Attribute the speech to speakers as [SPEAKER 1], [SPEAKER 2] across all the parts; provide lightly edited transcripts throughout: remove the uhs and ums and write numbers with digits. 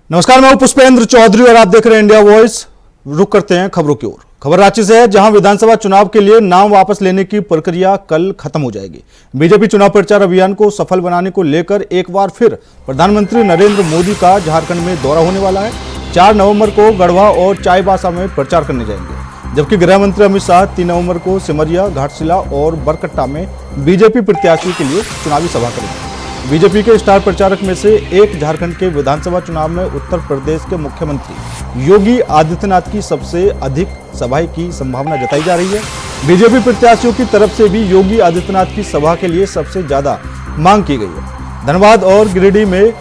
[SPEAKER 1] नमस्कार, मैं हूं पुष्पेंद्र चौधरी और आप देख रहे हैं इंडिया वॉइस। रुक करते हैं खबरों की ओर। खबर रांची से है, जहां विधानसभा चुनाव के लिए नाम वापस लेने की प्रक्रिया कल खत्म हो जाएगी। बीजेपी चुनाव प्रचार अभियान को सफल बनाने को लेकर एक बार फिर प्रधानमंत्री नरेंद्र मोदी का झारखंड में दौरा होने वाला है। 4 नवंबर को गढ़वा और चाईबासा में प्रचार करने जाएंगे, जबकि गृह मंत्री अमित शाह 3 नवंबर को सिमरिया, घाटशिला और बरकट्टा में बीजेपी प्रत्याशियों के लिए चुनावी सभा करेंगे। बीजेपी के स्टार प्रचारक में से एक झारखंड के विधानसभा चुनाव में उत्तर प्रदेश के मुख्यमंत्री योगी आदित्यनाथ की सबसे अधिक सभा की संभावना जताई जा रही है। बीजेपी प्रत्याशियों की तरफ से भी योगी आदित्यनाथ की सभा के लिए सबसे ज्यादा मांग की गई है। धनबाद और गिरिडीह में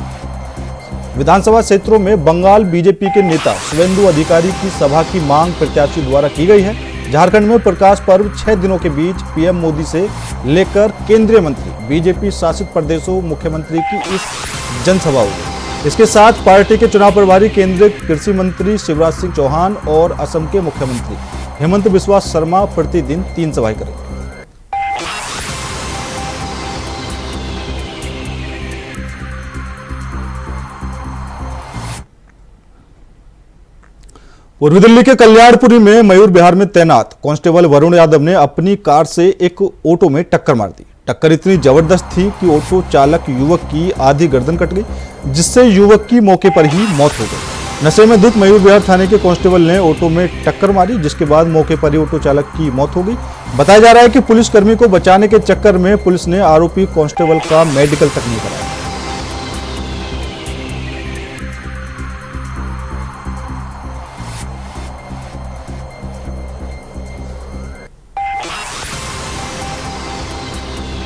[SPEAKER 1] विधानसभा क्षेत्रों में बंगाल बीजेपी के नेता शुवेंदु अधिकारी की सभा की मांग प्रत्याशियों द्वारा की गई है। झारखंड में प्रकाश पर्व 6 दिनों के बीच पीएम मोदी से लेकर केंद्रीय मंत्री, बीजेपी शासित प्रदेशों मुख्यमंत्री की इस जनसभा होगी। इसके साथ पार्टी के चुनाव प्रभारी केंद्रीय कृषि मंत्री शिवराज सिंह चौहान और असम के मुख्यमंत्री हेमंत बिस्वा शर्मा प्रतिदिन 3 सभाएं करेंगे। पूर्वी दिल्ली के कल्याणपुरी में मयूर विहार में तैनात कांस्टेबल वरुण यादव ने अपनी कार से एक ऑटो में टक्कर मार दी। टक्कर इतनी जबरदस्त थी कि ऑटो चालक युवक की आधी गर्दन कट गई, जिससे युवक की मौके पर ही मौत हो गई। नशे में धुत मयूर विहार थाने के कांस्टेबल ने ऑटो में टक्कर मारी, जिसके बाद मौके पर ही ऑटो चालक की मौत हो गई। बताया जा रहा है कि पुलिसकर्मी को बचाने के चक्कर में पुलिस ने आरोपी कांस्टेबल का मेडिकल तक नहीं कराया।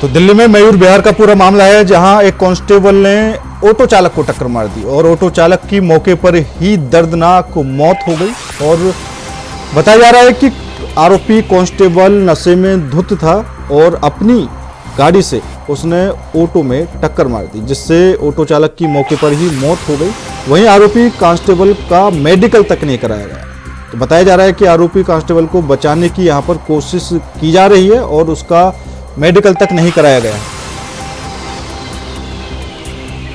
[SPEAKER 1] तो दिल्ली में मयूर विहार का पूरा मामला है, जहां एक कांस्टेबल ने ऑटो चालक को टक्कर मार दी और ऑटो चालक की मौके पर ही दर्दनाक मौत हो गई। और बताया जा रहा है कि आरोपी कांस्टेबल नशे में धुत था और अपनी गाड़ी से उसने ऑटो में टक्कर मार दी, जिससे ऑटो चालक की मौके पर ही मौत हो गई। वहीं आरोपी कांस्टेबल का मेडिकल तक नहीं कराया गया। तो बताया जा रहा है कि आरोपी कांस्टेबल को बचाने की यहाँ पर कोशिश की जा रही है और उसका मेडिकल तक नहीं कराया गया।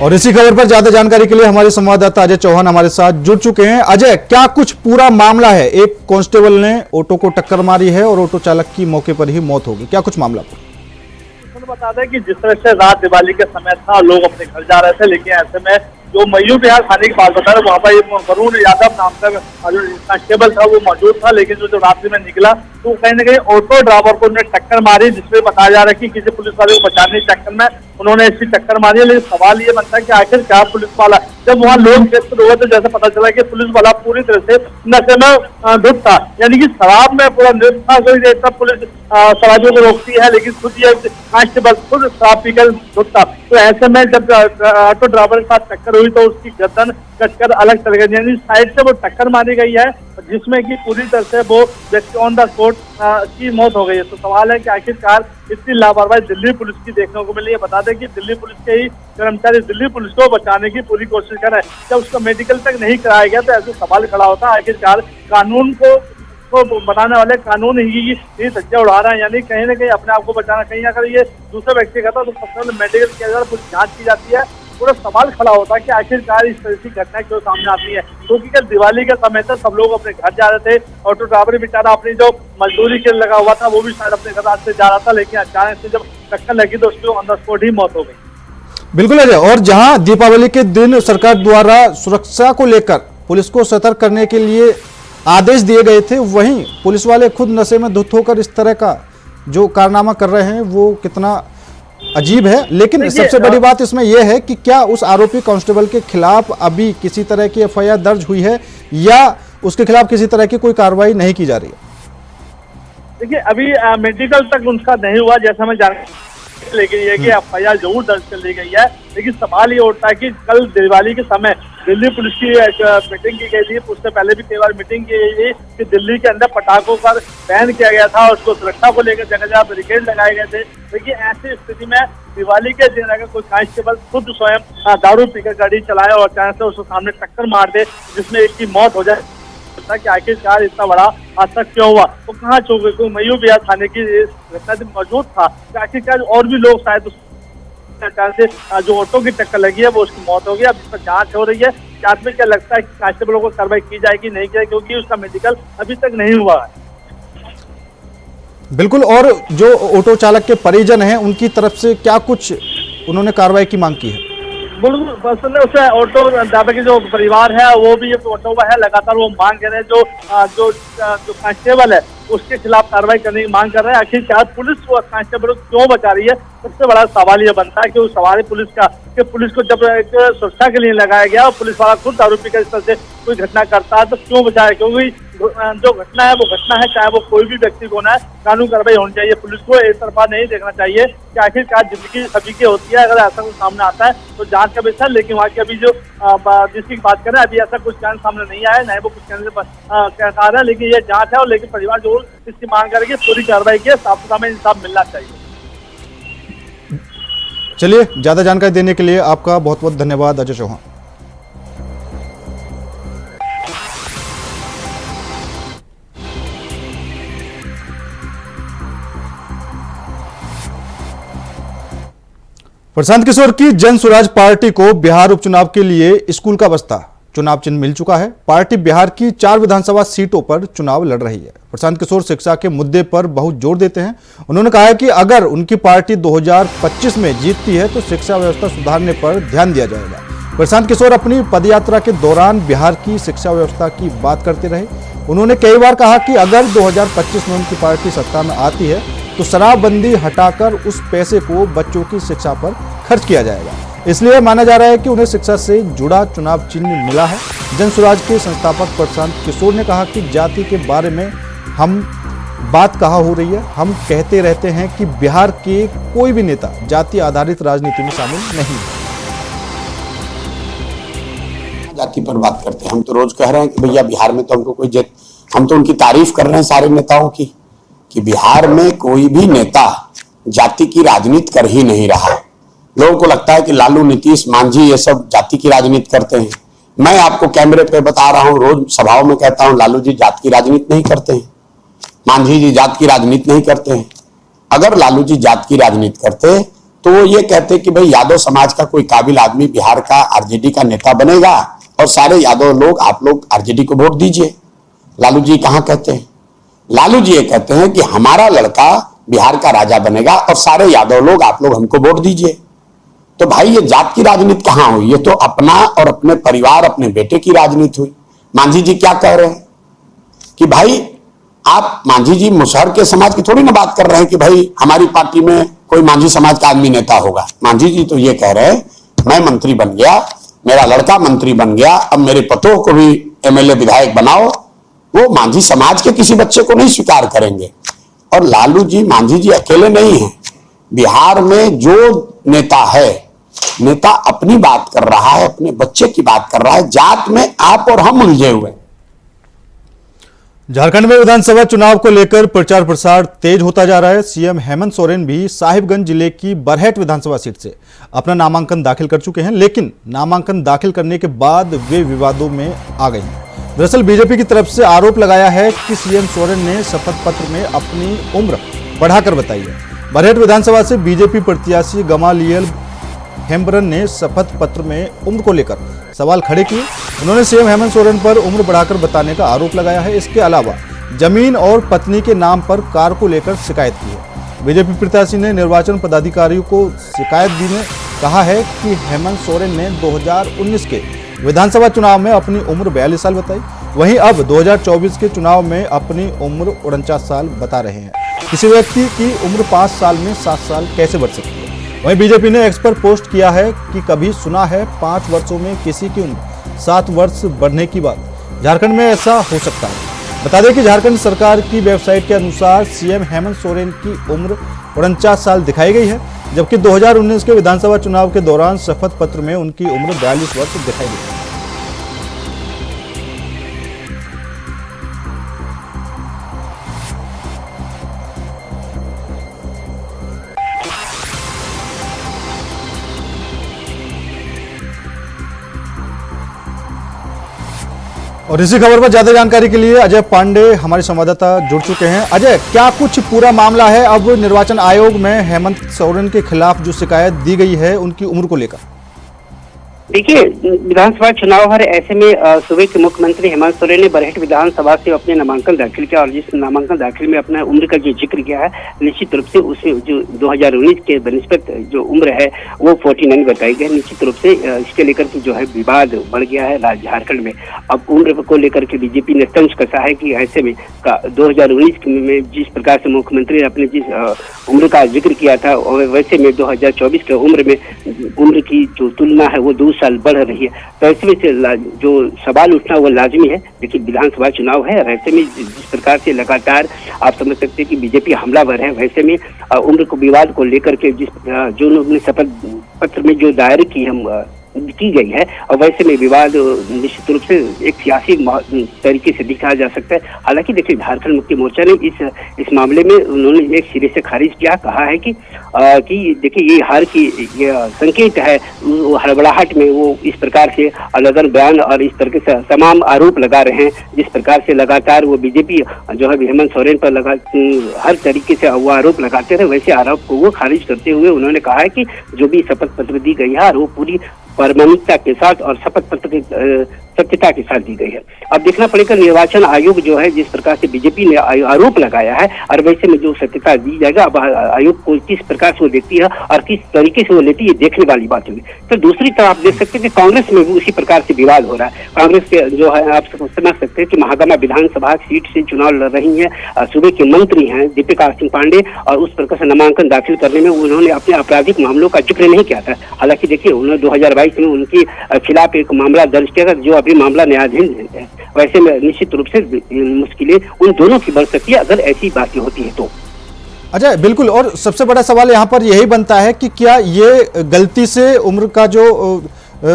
[SPEAKER 1] और इसी खबर पर ज्यादा जानकारी के लिए हमारे संवाददाता अजय चौहान हमारे साथ जुड़ चुके हैं। अजय, क्या कुछ पूरा मामला है? एक कांस्टेबल ने ऑटो को टक्कर मारी है और ऑटो चालक की मौके पर ही मौत होगी, क्या कुछ मामला?
[SPEAKER 2] बता दें कि जिस तरह से रात दिवाली के समय था, लोग अपने घर जा रहे थे, लेकिन ऐसे में जो मयूर विहार थाने की बात बता रहे, वहाँ पर वरुण यादव नाम का जो कांस्टेबल था वो मौजूद था। लेकिन जो रात्रि में निकला तो कहीं न कहीं ऑटो ड्राइवर को उन्होंने टक्कर मारी, जिसमें बताया जा रहा है कि किसी पुलिस वाले को बचाने के चक्कर में उन्होंने ऐसी टक्कर मारी है। लेकिन सवाल ये बनता है कि आखिर क्या पुलिस वाला, जब वहाँ लोग एकत्र हुए तो जैसे पता चला कि पुलिस वाला पूरी तरह से नशे में धुत था, यानी कि शराब में पूरा निर्ध था। तब पुलिस शराबियों को रोकती है, लेकिन खुद ये कांस्टेबल खुद शराब पीकर धुत था। तो ऐसे में जब ऑटो ड्राइवर के साथ टक्कर हुई तो उसकी गर्दन कटकर अलग चल गई, यानी साइड से वो टक्कर मारी गई है, जिसमें कि पूरी तरह से वो व्यक्ति ऑन द स्पॉट की मौत हो गई है। तो सवाल है कि आखिरकार इतनी लापरवाही दिल्ली पुलिस की देखने को मिली है। बता दें कि दिल्ली पुलिस के ही कर्मचारी दिल्ली पुलिस को बचाने की पूरी कोशिश कर रहे हैं। जब उसका मेडिकल तक नहीं कराया गया तो ऐसे सवाल खड़ा होता है, आखिरकार कानून को बनाने वाले कानून ही धज्जियां उड़ा रहे हैं, यानी कहीं ना कहीं अपने आप को बचाना। कहीं अगर ये दूसरे व्यक्ति का था तो सबसे पहले मेडिकल किया जाता है, कुछ जांच की जाती है। पूरा सवाल खड़ा होता है कि आखिरकार इस तरह की घटना क्यों सामने आती है, क्योंकि कल दिवाली के समय तक सब लोग अपने घर जा रहे थे। ऑटो ड्राइवर बेचारा अपनी जो मजदूरी के लगा हुआ था वो भी शायद अपने घर से जा रहा था, लेकिन अचानक से जब टक्कर लगी तो उसकी ऑन द स्पॉट ही मौत हो गई।
[SPEAKER 1] बिल्कुल अजय, और जहां दीपावली के दिन सरकार द्वारा सुरक्षा को लेकर पुलिस को सतर्क करने के लिए आदेश दिए गए थे, वहीं पुलिस वाले खुद नशे में धुत होकर इस तरह का जो कारनामा कर रहे हैं वो कितना अजीब है। लेकिन सबसे बड़ी बात इसमें यह है कि क्या उस आरोपी कांस्टेबल के खिलाफ अभी किसी तरह की एफआईआर दर्ज हुई है या उसके खिलाफ किसी तरह की कोई कार्रवाई नहीं की जा रही है?
[SPEAKER 2] देखिए, अभी मेडिकल तक उनका नहीं हुआ जैसा मैं जान, लेकिन ये कि एफआईआर जरूर दर्ज कर ली गई है। लेकिन सवाल ये उठता है कि कल दिवाली के समय दिल्ली पुलिस की एक मीटिंग की गई थी, उससे पहले भी कई बार मीटिंग की गई थी कि दिल्ली के अंदर पटाखों पर बैन किया गया था, उसको सुरक्षा को लेकर जगह जगह बैरिकेड लगाए गए थे। देखिए, ऐसी स्थिति में दिवाली के दिन अगर कोई कांस्टेबल खुद स्वयं दारू पीकर गाड़ी चलाए और अचानक से उसके सामने टक्कर मार दे जिसमें एक की मौत हो जाए, कि आखिरकार इतना बड़ा हादसा क्यों हुआ, तो कहाँ चौके को मयूर विहार थाने की घटना मौजूद था कि आखिरकार और भी लोग शायद अचानक से जो ऑटो की टक्कर लगी है वो उसकी मौत हो गई। अब इस पर जांच हो रही है। जांच में क्या लगता है कि कांस्टेबलों को कार्रवाई की जाएगी नहीं की जाएगी, क्योंकि उसका मेडिकल अभी तक नहीं हुआ है।
[SPEAKER 1] बिल्कुल। और जो ऑटो चालक के परिजन हैं उनकी तरफ से क्या कुछ उन्होंने कार्रवाई की मांग की है?
[SPEAKER 2] बिल्कुल, असल में उसे ऑटो ड्राइवर के जो परिवार है वो भी ये ऑटो है, लगातार वो मांग कर रहे हैं जो कांस्टेबल है उसके खिलाफ कार्रवाई करने की मांग कर रहे हैं। आखिरकार पुलिस वो कांस्टेबल को क्यों बचा रही है, सबसे बड़ा सवाल ये बनता है कि वो सवाल पुलिस का कि पुलिस को जब एक सुरक्षा के लिए लगाया गया और पुलिस वाला खुद दारू पीकर इस तरह से कोई घटना करता है तो क्यों बचाया? क्योंकि जो घटना है वो घटना है, चाहे वो कोई भी व्यक्ति को ना है, कानून कार्रवाई होनी चाहिए। पुलिस को एक तरफा नहीं देखना चाहिए कि आखिरकार जिंदगी सभी की होती है। अगर ऐसा कुछ सामने आता है तो जांच का विषय, लेकिन वहाँ की अभी जो जिसकी बात करें अभी ऐसा कुछ ज्ञान सामने नहीं आया, न वो कुछ कहने से कह रहा है, लेकिन ये जांच है। और लेकिन परिवार जरूर इसकी मांग करेगी पूरी कार्रवाई की, साफ सुथरा में इंसाफ मिलना चाहिए।
[SPEAKER 1] चलिए, ज्यादा जानकारी देने के लिए आपका बहुत बहुत धन्यवाद अजय चौहान। प्रशांत किशोर की जन स्वराज पार्टी को बिहार उपचुनाव के लिए स्कूल का बस्ता चुनाव चिन्ह मिल चुका है। पार्टी बिहार की 4 विधानसभा सीटों पर चुनाव लड़ रही है। प्रशांत किशोर शिक्षा के मुद्दे पर बहुत जोर देते हैं। उन्होंने कहा है कि अगर उनकी पार्टी 2025 में जीतती है तो शिक्षा व्यवस्था सुधारने पर ध्यान दिया जाएगा। प्रशांत किशोर अपनी पदयात्रा के दौरान बिहार की शिक्षा व्यवस्था की बात करते रहे। उन्होंने कई बार कहा कि अगर 2025 में उनकी पार्टी सत्ता में आती है तो शराबबंदी हटाकर उस पैसे को बच्चों की शिक्षा पर खर्च किया जाएगा। इसलिए माना जा रहा है कि उन्हें शिक्षा से जुड़ा चुनाव चिन्ह मिला है। जन स्वराज के संस्थापक प्रशांत किशोर ने कहा कि जाति के बारे में हम बात कहाँ हो रही है। हम कहते रहते हैं कि बिहार के कोई भी नेता जाति आधारित राजनीति में शामिल नहीं है।
[SPEAKER 3] जाति पर बात करते हैं, हम तो रोज कह रहे हैं कि भैया बिहार में तो हमको कोई हम तो उनकी तारीफ कर रहे हैं सारे नेताओं की कि बिहार में कोई भी नेता जाति की राजनीति कर ही नहीं रहा। लोगों को लगता है कि लालू, नीतीश, मांझी ये सब जाति की राजनीति करते हैं। मैं आपको कैमरे पे बता रहा हूं, रोज सभाओं में कहता हूं, लालू जी जात की राजनीति नहीं करते हैं, मांझी जी जात की राजनीति नहीं करते हैं। अगर लालू जी जात की राजनीति करते तो वो ये कहते कि भाई यादव समाज का कोई काबिल आदमी बिहार का आरजेडी का नेता बनेगा और सारे यादव लोग, आप लोग आरजेडी को वोट दीजिए। लालू जी कहां कहते हैं? लालू जी ये कहते हैं कि हमारा लड़का बिहार का राजा बनेगा और सारे यादव लोग, आप लोग हमको वोट दीजिए। तो भाई ये जात की राजनीति कहां हुई? ये तो अपना और अपने परिवार, अपने बेटे की राजनीति हुई। मांझी जी क्या कह रहे हैं कि भाई आप, मांझी जी मुसहर के समाज की थोड़ी ना बात कर रहे हैं कि भाई हमारी पार्टी में कोई मांझी समाज का आदमी नेता होगा। मांझी जी तो ये कह रहे हैं मैं मंत्री बन गया, मेरा लड़का मंत्री बन गया, अब मेरे पतों को भी एमएलए विधायक बनाओ। वो मांझी समाज के किसी बच्चे को नहीं स्वीकार करेंगे। और लालू जी, मांझी जी अकेले नहीं हैं। बिहार में जो नेता है, नेता अपनी बात कर रहा है, अपने बच्चे की बात कर रहा है। जात में आप और हम उलझे हुए।
[SPEAKER 1] झारखंड में विधानसभा चुनाव को लेकर प्रचार प्रसार तेज होता जा रहा है। सीएम हेमंत सोरेन भी साहिबगंज जिले की बरहेट विधानसभा सीट से अपना नामांकन दाखिल कर चुके हैं, लेकिन नामांकन दाखिल करने के बाद वे विवादों में आ गए हैं। दरअसल बीजेपी की तरफ से आरोप लगाया है कि सीएम सोरेन ने शपथ पत्र में अपनी उम्र बढ़ाकर बताई है। बरहेट विधानसभा से बीजेपी प्रत्याशी गमालियल हेम्ब्रन ने शपथ पत्र में उम्र को लेकर सवाल खड़े किए। उन्होंने सीएम हेमंत सोरेन पर उम्र बढ़ाकर बताने का आरोप लगाया है। इसके अलावा जमीन और पत्नी के नाम पर कार को लेकर शिकायत की है। बीजेपी प्रत्याशी ने निर्वाचन पदाधिकारियों को शिकायत दी में कहा है कि हेमंत सोरेन ने 2019 के विधानसभा चुनाव में अपनी उम्र 42 साल बताई, वहीं अब 2024 के चुनाव में अपनी उम्र 49 साल बता रहे हैं। किसी व्यक्ति की उम्र 5 साल में 7 साल कैसे बढ़ सकती है? वहीं बीजेपी ने एक्स पर पोस्ट किया है कि कभी सुना है 5 वर्षों में किसी की उम्र 7 वर्ष बढ़ने की बात? झारखंड में ऐसा हो सकता है। बता दें कि झारखंड सरकार की वेबसाइट के अनुसार सीएम हेमंत सोरेन की उम्र 49 साल दिखाई गई है, जबकि 2019 के विधानसभा चुनाव के दौरान शपथ पत्र में उनकी उम्र 42 वर्ष दिखाई दी। और इसी खबर पर ज्यादा जानकारी के लिए अजय पांडे हमारे संवाददाता जुड़ चुके हैं। अजय, क्या कुछ पूरा मामला है अब निर्वाचन आयोग में हेमंत सोरेन के खिलाफ जो शिकायत दी गई है उनकी उम्र को लेकर?
[SPEAKER 4] देखिए, विधानसभा चुनाव है, ऐसे में सूबे के मुख्यमंत्री हेमंत सोरेन ने बरहेट विधानसभा से अपने नामांकन दाखिल किया और जिस नामांकन दाखिल में अपना उम्र का जो जिक्र किया है, निश्चित रूप से उसमें जो 2019 के बनिस्बत जो उम्र है वो 49 बताई गई। निश्चित रूप से इसके लेकर के जो है विवाद बढ़ गया है झारखंड में। अब उम्र को लेकर के बीजेपी ने तंज कसा है कि ऐसे में 2019 में जिस प्रकार से मुख्यमंत्री ने अपने जिस उम्र का जिक्र किया था, वैसे में 2024 के उम्र की जो तुलना है वो 2 साल बढ़ रही है। तो ऐसे में से जो सवाल उठना वो लाजमी है। देखिए, विधानसभा चुनाव है और ऐसे में जिस प्रकार से लगातार आप समझ सकते हैं कि बीजेपी हमलावर है, वैसे में उम्र को विवाद को लेकर के जो उन्होंने शपथ पत्र में जो दायर की गई है, और वैसे में विवाद निश्चित रूप से एक सियासी तरीके से दिखाया जा सकता है। हालांकि देखिए, झारखंड मुक्ति मोर्चा ने इस मामले में उन्होंने एक सिरे से खारिज किया, कहा है कि देखिए ये हार की ये संकेत है। हड़बड़ाहट में वो इस प्रकार से अलग बयान और इस तरह से तमाम आरोप लगा रहे हैं, जिस प्रकार से लगातार वो बीजेपी जो है हेमंत सोरेन पर हर तरीके से वो आरोप लगाते रहे, वैसे आरोप को वो खारिज करते हुए उन्होंने कहा है कि जो भी शपथ पत्र दी गई है वो पूरी प्रामाणिकता के साथ और शपथ पत्र की सत्यता के साथ दी गई है। अब देखना पड़ेगा निर्वाचन आयोग जो है जिस प्रकार से बीजेपी ने आरोप लगाया है और वैसे में जो सत्यता दी जाएगा, अब आयोग को किस प्रकार से वो देखती है और किस तरीके से वो लेती है, ये देखने वाली बात होगी। तो दूसरी तरफ आप देख सकते हैं कि कांग्रेस में भी उसी प्रकार से विवाद हो रहा है। कांग्रेस के जो है आप समझ सकते हैं कि महागामा विधानसभा सीट से चुनाव लड़ रही है, सूबे के मंत्री हैं दीपिका सिंह पांडे, और उस प्रकार से नामांकन दाखिल करने में उन्होंने अपने आपराधिक मामलों का जिक्र नहीं किया था। हालांकि देखिए, उन्होंने 2022 में उनके खिलाफ एक मामला दर्ज किया था, जो अभी मामला न्यायाधीन है। वैसे में निश्चित रूप से मुश्किलें उन दोनों की बढ़ सकती है अगर ऐसी बातें होती है तो।
[SPEAKER 1] अजय, बिल्कुल, और सबसे बड़ा सवाल यहाँ पर यही बनता है कि क्या ये गलती से उम्र का जो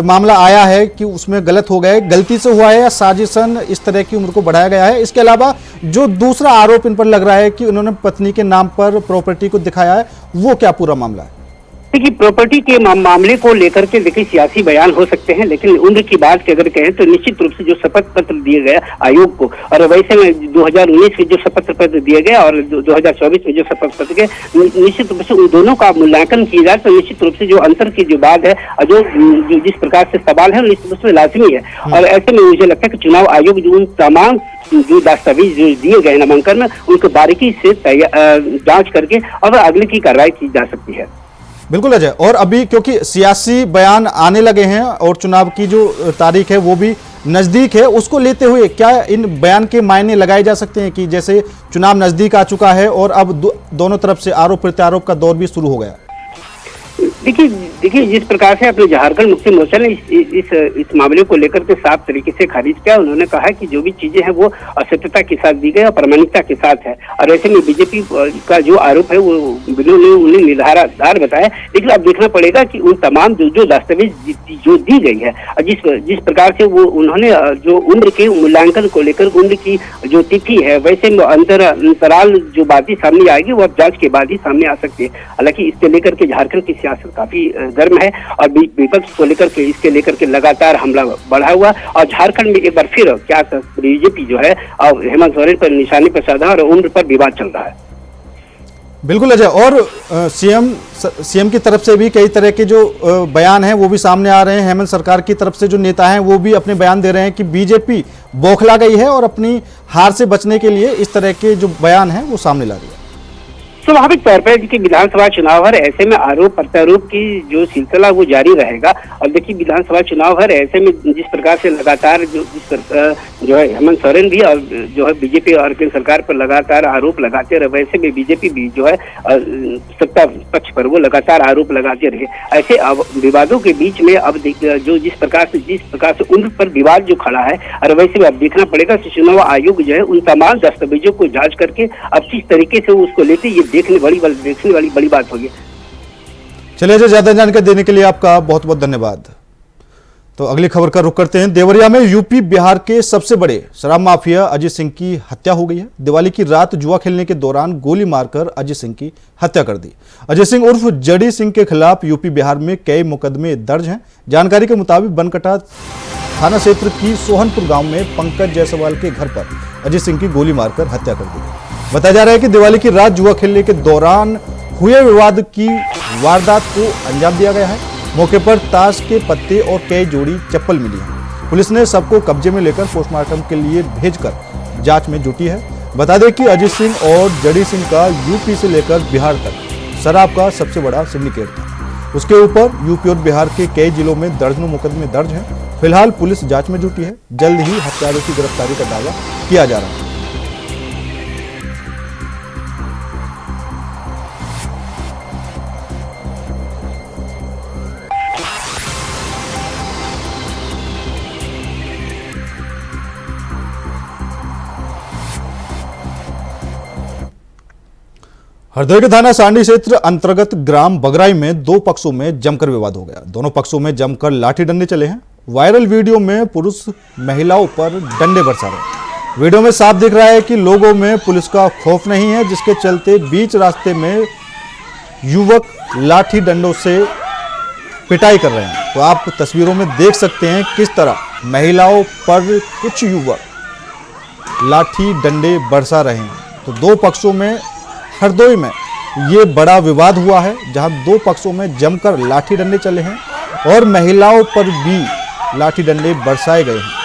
[SPEAKER 1] मामला आया है कि उसमें गलत हो गए, गलती से हुआ है या साजिशन इस तरह की उम्र को बढ़ाया गया है? इसके अलावा जो दूसरा आरोप इन पर लग रहा है कि उन्होंने पत्नी के नाम पर प्रॉपर्टी को दिखाया है, वो क्या पूरा मामला है?
[SPEAKER 4] देखिए, प्रॉपर्टी के मामले को लेकर के देखिए सियासी बयान हो सकते हैं, लेकिन उम्र की बात की अगर कहें तो निश्चित रूप से जो शपथ पत्र दिए गए आयोग को, और वैसे में 2019 में जो शपथ पत्र दिए गए और 2024 में जो शपथ पत्र के, निश्चित रूप से उन दोनों का मूल्यांकन किया जाए तो निश्चित रूप से जो अंतर की जो बात है और जो जिस प्रकार से सवाल है निश्चित रूप से लाजमी है। और ऐसे में मुझे लगता है कि चुनाव आयोग जो उन तमाम जो दस्तावेज जो दिए गए नामांकन में, उनको बारीकी से जांच करके और अगले की कार्रवाई की जा सकती है।
[SPEAKER 1] बिल्कुल अजय, और अभी क्योंकि सियासी बयान आने लगे हैं और चुनाव की जो तारीख है वो भी नजदीक है, उसको लेते हुए क्या इन बयान के मायने लगाए जा सकते हैं कि जैसे चुनाव नजदीक आ चुका है और अब दोनों तरफ से आरोप प्रत्यारोप का दौर भी शुरू हो गया?
[SPEAKER 4] देखिए जिस प्रकार से अपने झारखंड मुक्ति मोर्चा ने इस मामले को लेकर के साफ तरीके से खारिज किया। उन्होंने कहा कि जो भी चीजें हैं वो सत्यता के साथ दी गई और प्रामाणिकता के साथ है, और ऐसे में बीजेपी का जो आरोप है वो उन्हें निराधार बताया। लेकिन अब देखना पड़ेगा कि उन तमाम जो दस्तावेज जो दी गई है, जिस प्रकार से वो उन्होंने जो उम्र के मूल्यांकन को लेकर उम्र की जो तिथि है, वैसे में अंतराल जो बातें सामने आएगी वो अब जांच के बाद ही सामने आ सकती है। हालांकि इसके लेकर के झारखंड की सियासत काफी गर्म है और विपक्ष को लेकर के इसके लेकर के लगातार हमला बढ़ा हुआ, और झारखंड में एक बार फिर क्या बीजेपी जो है हेमंत सोरेन पर निशाने पर साधा और उम्र पर विवाद चल रहा है।
[SPEAKER 1] बिल्कुल अजय, और सीएम की तरफ से भी कई तरह के जो बयान हैं वो भी सामने आ रहे हैं। हेमंत सरकार की तरफ से जो नेता हैं वो भी अपने बयान दे रहे हैं कि बीजेपी बौखला गई है और अपनी हार से बचने के लिए इस तरह के जो बयान हैं वो सामने ला रही है।
[SPEAKER 4] स्वाभाविक तौर पर देखिए विधानसभा चुनाव है, ऐसे में आरोप प्रत्यारोप की जो सिलसिला वो जारी रहेगा। और देखिए विधानसभा चुनाव है, ऐसे में जिस प्रकार से लगातार जो है हेमंत सोरेन भी और जो है बीजेपी और केंद्र सरकार पर लगातार आरोप लगाते रहे, वैसे में बीजेपी भी जो है सत्ता पक्ष पर वो लगातार आरोप लगाते रहे। ऐसे विवादों के बीच में अब जो जिस प्रकार से उम्र पर विवाद जो खड़ा है, और वैसे में अब देखना पड़ेगा कि चुनाव आयोग जो है उन तमाम दस्तावेजों को जांच करके अब किस तरीके से वो उसको लेते, ये देखने वाली बड़ी बात होगी।
[SPEAKER 1] चलिए, जो ज्यादा जानकारी देने के लिए आपका बहुत बहुत धन्यवाद। तो अगली खबर का रुख करते हैं। देवरिया में यूपी बिहार के सबसे बड़े शराब माफिया अजय सिंह की हत्या हो गई है। दिवाली की रात जुआ खेलने के दौरान गोली मारकर अजय सिंह की हत्या कर दी। अजय सिंह उर्फ जडी सिंह के खिलाफ यूपी बिहार में कई मुकदमे दर्ज हैं। जानकारी के मुताबिक बनकटा थाना क्षेत्र की सोहनपुर गांव में पंकज जायसवाल के घर पर अजीत सिंह की गोली मारकर हत्या कर दी गई। बताया जा रहा है कि दिवाली की रात जुआ खेलने के दौरान हुए विवाद की वारदात को अंजाम दिया गया है। मौके पर ताश के पत्ते और कई जोड़ी चप्पल मिली है। पुलिस ने सबको कब्जे में लेकर पोस्टमार्टम के लिए भेजकर जांच में जुटी है। बता दें कि अजीत सिंह और जड़ी सिंह का यूपी से लेकर बिहार तक शराब का सबसे बड़ा सिंडिकेट था। उसके ऊपर यूपी और बिहार के कई जिलों में दर्जनों मुकदमे दर्ज हैं। फिलहाल पुलिस जांच में जुटी है। जल्द ही हत्यारों की गिरफ्तारी का दावा किया जा रहा है। हरदोई के थाना सांडी क्षेत्र अंतर्गत ग्राम बगराई में दो पक्षों में जमकर विवाद हो गया। दोनों पक्षों में जमकर लाठी डंडे चले हैं। वायरल वीडियो में पुरुष महिलाओं पर डंडे बरसा रहे। वीडियो में साफ दिख रहा है कि लोगों में पुलिस का खौफ नहीं है, जिसके चलते बीच रास्ते में युवक लाठी डंडों से पिटाई कर रहे हैं। तो आप तस्वीरों में देख सकते हैं किस तरह महिलाओं पर कुछ युवक लाठी डंडे बरसा रहे हैं। तो दो पक्षों में हरदोई में ये बड़ा विवाद हुआ है, जहां दो पक्षों में जमकर लाठी डंडे चले हैं और महिलाओं पर भी लाठी डंडे बरसाए गए हैं।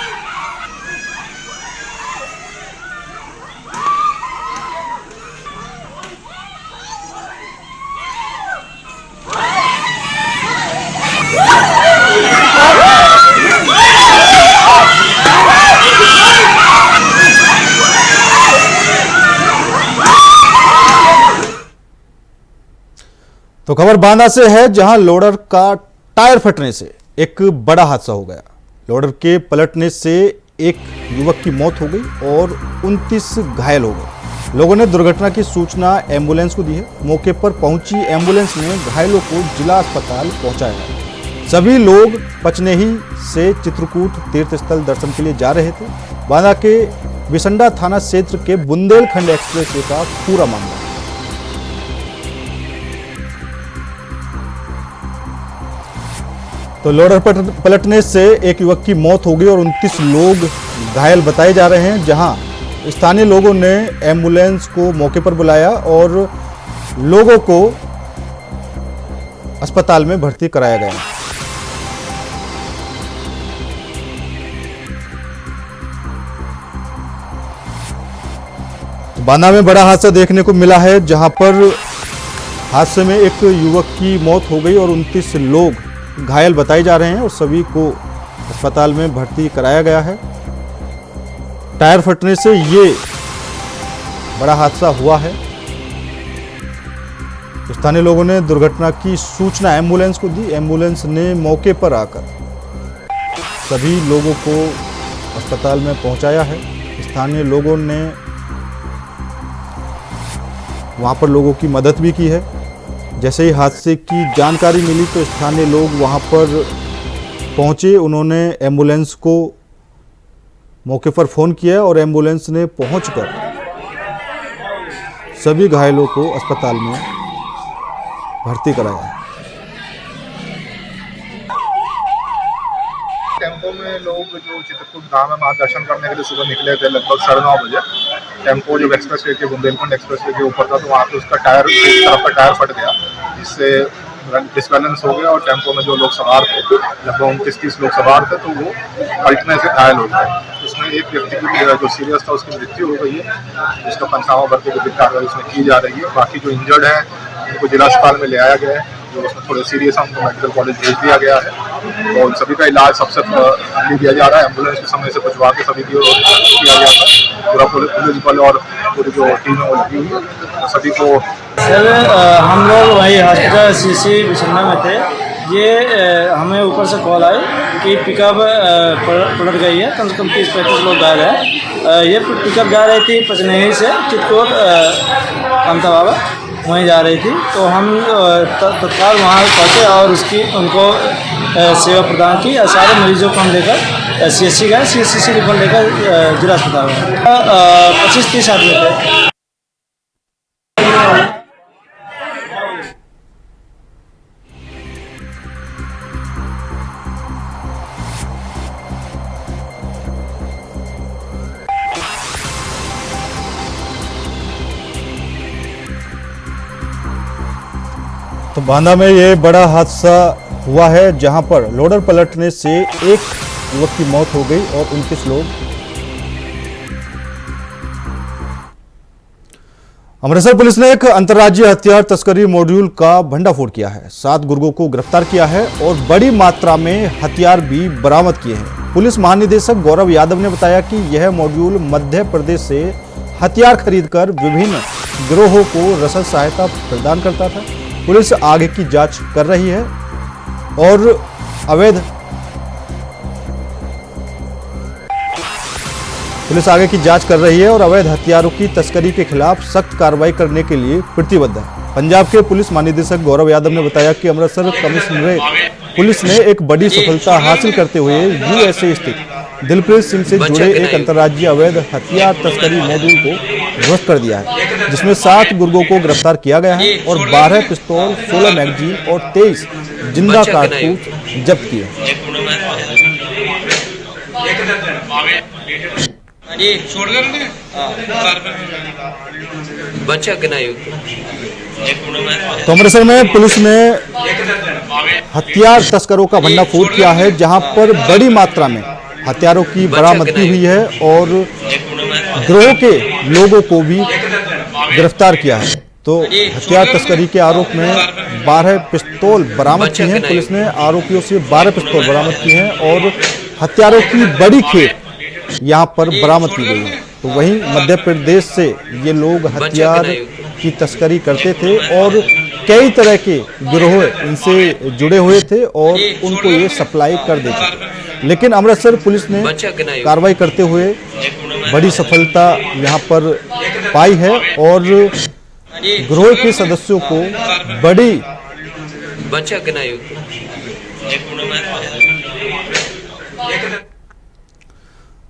[SPEAKER 1] तो खबर बांदा से है, जहां लोडर का टायर फटने से एक बड़ा हादसा हो गया। लोडर के पलटने से एक युवक की मौत हो गई और 29 घायल हो गए। लोगों ने दुर्घटना की सूचना एम्बुलेंस को दी है। मौके पर पहुंची एम्बुलेंस ने घायलों को जिला अस्पताल पहुंचाया। सभी लोग पचनेही से चित्रकूट तीर्थ स्थल दर्शन के लिए जा रहे थे। बांदा के विसंडा थाना क्षेत्र के बुंदेलखंड एक्सप्रेसवे का पूरा मामला। तो लोडर पलटने से एक युवक की मौत हो गई और 29 लोग घायल बताए जा रहे हैं, जहां स्थानीय लोगों ने एम्बुलेंस को मौके पर बुलाया और लोगों को अस्पताल में भर्ती कराया गया। तो बांदा में बड़ा हादसा देखने को मिला है, जहां पर हादसे में एक युवक की मौत हो गई और 29 लोग घायल बताए जा रहे हैं और सभी को अस्पताल में भर्ती कराया गया है। टायर फटने से ये बड़ा हादसा हुआ है। स्थानीय लोगों ने दुर्घटना की सूचना एम्बुलेंस को दी। एम्बुलेंस ने मौके पर आकर सभी लोगों को अस्पताल में पहुंचाया है। स्थानीय लोगों ने वहां पर लोगों की मदद भी की है। जैसे ही हादसे की जानकारी मिली तो स्थानीय लोग वहां पर पहुंचे। उन्होंने एम्बुलेंस को मौके पर फोन किया और एम्बुलेंस ने पहुंचकर सभी घायलों को अस्पताल में भर्ती कराया।
[SPEAKER 5] टेम्पो में लोग जो चित्रकूट गांव में दर्शन करने के लिए सुबह निकले थे लगभग 9:30 बजे। टेम्पो जो एक्सप्रेसवे के बुंदेलखंड एक्सप्रेसवे के ऊपर था, तो वहाँ पे उसका टायर एक तरफ का टायर फट गया, जिससे डिसबैलेंस हो गया और टेम्पो में जो लोग सवार थे, लगभग 29-30 लोग सवार थे, तो वो पलटने से घायल हो गए। उसमें एक व्यक्ति की जो सीरियस था उसकी मृत्यु हो गई है, उसका पंचनामा भर्ती की कार्रवाई उसमें की जा रही है। बाकी जो इंजर्ड है उनको जिला अस्पताल में ले आया गया है। जो उसमें थोड़े सीरियस है उनको मेडिकल कॉलेज भेज दिया गया है और सभी का इलाज सबसे अर्ली दिया जा रहा है। एम्बुलेंस के समय से भिजवा के सभी की किया गया था। पूरा पुलिस बल और पूरी जो टीम है वो लगी हुई है, तो सभी को।
[SPEAKER 6] सर हम लोग वही हॉस्पिटल सीसी विसंडा में थे। ये हमें ऊपर से कॉल आई कि पिकअप पलट गई है, कम से कम 30-35 लोग घायल हैं। ये पिकअप जा रही थी पचनेही से चित्रकूट कामता बाबा वहीं जा रही थी। तो हम तत्काल वहाँ पहुँचे और उनको सेवा प्रदान की। सारे मरीजों को हम लेकर CSC गए। CSC से रिपोर्ट लेकर जिला अस्पताल में 25-30 आदमी थे।
[SPEAKER 1] तो बांदा में ये बड़ा हादसा हुआ है जहां पर लोडर पलटने से एक युवक की मौत हो गई और 29 लोग। अमृतसर पुलिस ने एक अंतर्राज्यीय हथियार तस्करी मॉड्यूल का भंडाफोड़ किया है। 7 गुर्गों को गिरफ्तार किया है और बड़ी मात्रा में हथियार भी बरामद किए हैं। पुलिस महानिदेशक गौरव यादव ने बताया कि यह मॉड्यूल मध्य प्रदेश से हथियार खरीदकर विभिन्न गिरोहों को रसद सहायता प्रदान करता था। पुलिस आगे की जांच कर रही है और अवैध हथियारों की तस्करी के खिलाफ सख्त कार्रवाई करने के लिए प्रतिबद्ध है। पंजाब के पुलिस महानिदेशक गौरव यादव ने बताया कि अमृतसर कमिश्नरेट पुलिस ने एक बड़ी सफलता हासिल करते हुए यूएसए स्थित दिलप्रीत सिंह से जुड़े एक अंतर्राज्यीय अवैध हथियार तस्करी मॉड्यूल को ध्वस्त कर दिया है, जिसमें 7 गुर्गों को गिरफ्तार किया गया है और 12 पिस्तौल, 16 मैगजीन और 23 जिंदा कारतूस जब्त किए। तो अमृतसर में पुलिस ने हथियार तस्करों का भंडाफोड़ किया है, जहां पर बड़ी मात्रा में हथियारों की बरामदगी हुई है और गिरोह के लोगों को भी गिरफ्तार किया है। तो हथियार तस्करी के आरोप में 12 पिस्तौल बरामद किए हैं। पुलिस ने आरोपियों से 12 पिस्तौल बरामद किए हैं और हथियारों की बड़ी खेप यहां पर बरामद की गई है। तो वहीं मध्य प्रदेश से ये लोग हथियार की तस्करी करते थे और कई तरह के गिरोह इनसे जुड़े हुए थे और उनको ये सप्लाई कर देते थे। लेकिन अमृतसर पुलिस ने कार्रवाई करते हुए बड़ी सफलता यहां पर पाई है और गिरोह के सदस्यों को बड़ी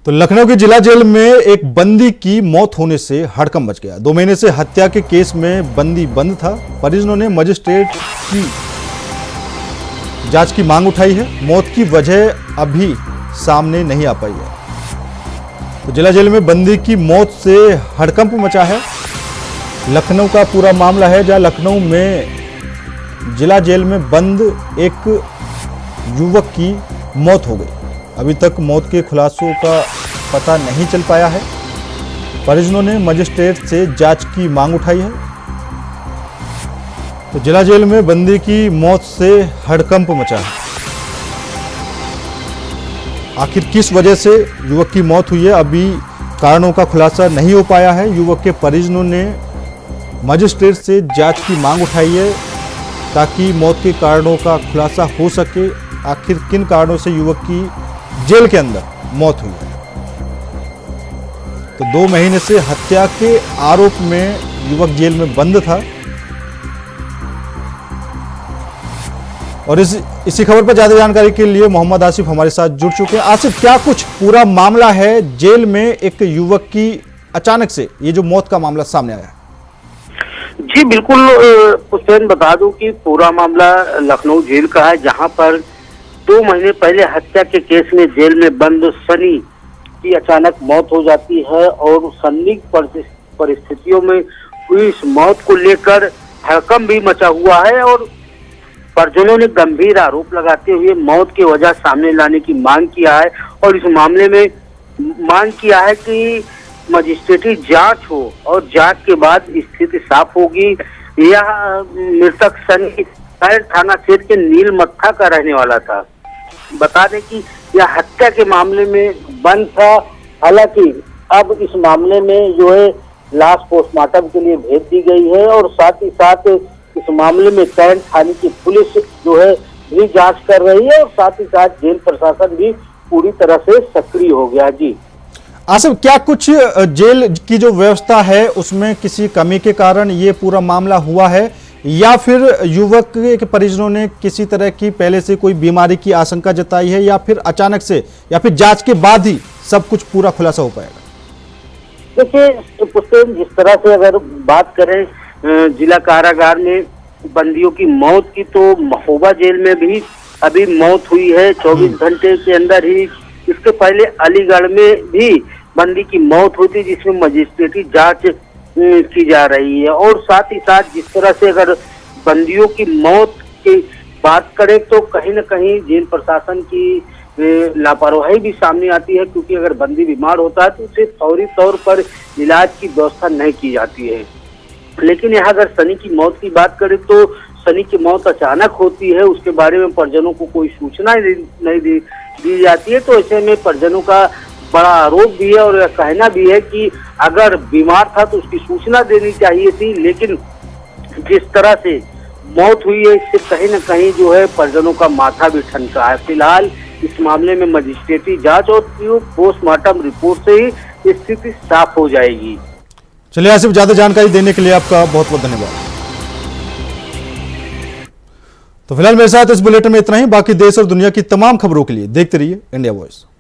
[SPEAKER 1] तो लखनऊ की जिला जेल में एक बंदी की मौत होने से हड़कंप मच गया। 2 महीने से हत्या के केस में बंदी बंद था। परिजनों ने मजिस्ट्रेट की जांच की मांग उठाई है। मौत की वजह अभी सामने नहीं आ पाई है। तो जिला जेल में बंदी की मौत से हड़कंप मचा है। लखनऊ का पूरा मामला है, जहां लखनऊ में जिला जेल में बंद एक युवक की मौत हो गई। अभी तक मौत के खुलासों का पता नहीं चल पाया है। परिजनों ने मजिस्ट्रेट से जांच की मांग उठाई है। तो जिला जेल में बंदी की मौत से हड़कंप मचा है। आखिर किस वजह से युवक की मौत हुई है, अभी कारणों का खुलासा नहीं हो पाया है। युवक के परिजनों ने मजिस्ट्रेट से जांच की मांग उठाई है ताकि मौत के कारणों का खुलासा हो सके। आखिर किन कारणों से युवक की जेल के अंदर मौत हुई है। तो 2 महीने से हत्या के आरोप में युवक जेल में बंद था और इसी खबर पर ज्यादा जानकारी के लिए मोहम्मद आसिफ हमारे साथ जुड़ चुके हैं। आसिफ, क्या कुछ पूरा मामला है? जेल में एक युवक की अचानक से ये जो मौत का मामला सामने आया है।
[SPEAKER 4] जी बिल्कुल हुसैन, बता दूं कि पूरा मामला लखनऊ जेल का है, जहां पर 2 महीने पहले हत्या के केस में जेल में बंद सनी की अचानक मौत हो जाती है और संदिग्ध परिस्थितियों में हुई इस मौत को लेकर हड़कंप भी मचा हुआ है और परिजनों ने गंभीर आरोप लगाते हुए मौत की वजह सामने लाने की मांग किया है और इस मामले में मांग किया है कि मजिस्ट्रेटी जांच हो और जांच के बाद स्थिति साफ होगी। यह मृतक सनी थाना क्षेत्र के नीलमत्था का रहने वाला था। बता दें कि यह हत्या के मामले में बंद था। हालांकि अब इस मामले में जो है लाश पोस्टमार्टम के लिए भेज दी गई है और साथ ही साथ इस मामले में कैंट थाने की पुलिस जो है भी जांच कर रही है और साथ ही साथ जेल प्रशासन भी पूरी तरह से सक्रिय हो गया। जी
[SPEAKER 1] आसिफ, क्या कुछ जेल की जो व्यवस्था है उसमें किसी कमी के कारण ये पूरा मामला हुआ है या फिर युवक के परिजनों ने किसी तरह की पहले से कोई बीमारी की आशंका जताई है या फिर अचानक से या फिर जांच के बाद ही सब कुछ पूरा खुलासा हो पाएगा?
[SPEAKER 4] देखिए, जिस तरह से अगर बात करें जिला कारागार में बंदियों की मौत की, तो महोबा जेल में भी अभी मौत हुई है 24 घंटे के अंदर ही। इसके पहले अलीगढ़ में भी बंदी की मौत हुई थी, जिसमें मजिस्ट्रेटी जांच की जा रही है। और साथ ही साथ जिस तरह से अगर बंदियों की मौत की बात करें तो कहीं न कहीं जेल प्रशासन की लापरवाही भी सामने आती है, क्योंकि अगर बंदी बीमार होता है तो उसे फौरी तौर पर इलाज की व्यवस्था नहीं की जाती है। लेकिन यहाँ अगर सनी की मौत की बात करें तो सनी की मौत अचानक होती है, उसके बारे में परिजनों को कोई सूचना नहीं दी जाती है। तो ऐसे में परिजनों का बड़ा आरोप भी है और कहना भी है कि अगर बीमार था तो उसकी सूचना देनी चाहिए थी, लेकिन जिस तरह से मौत हुई है इससे कहीं न कहीं जो है परिजनों का माथा भी ठनका है। फिलहाल इस मामले में मजिस्ट्रेटी जांच और पोस्टमार्टम रिपोर्ट से ही स्थिति साफ हो जाएगी।
[SPEAKER 1] चलिए आसिफ, ज्यादा जानकारी देने के लिए आपका बहुत बहुत धन्यवाद। तो फिलहाल मेरे साथ इस बुलेटिन में इतना ही। बाकी देश और दुनिया की तमाम खबरों के लिए देखते रहिए इंडिया वॉइस।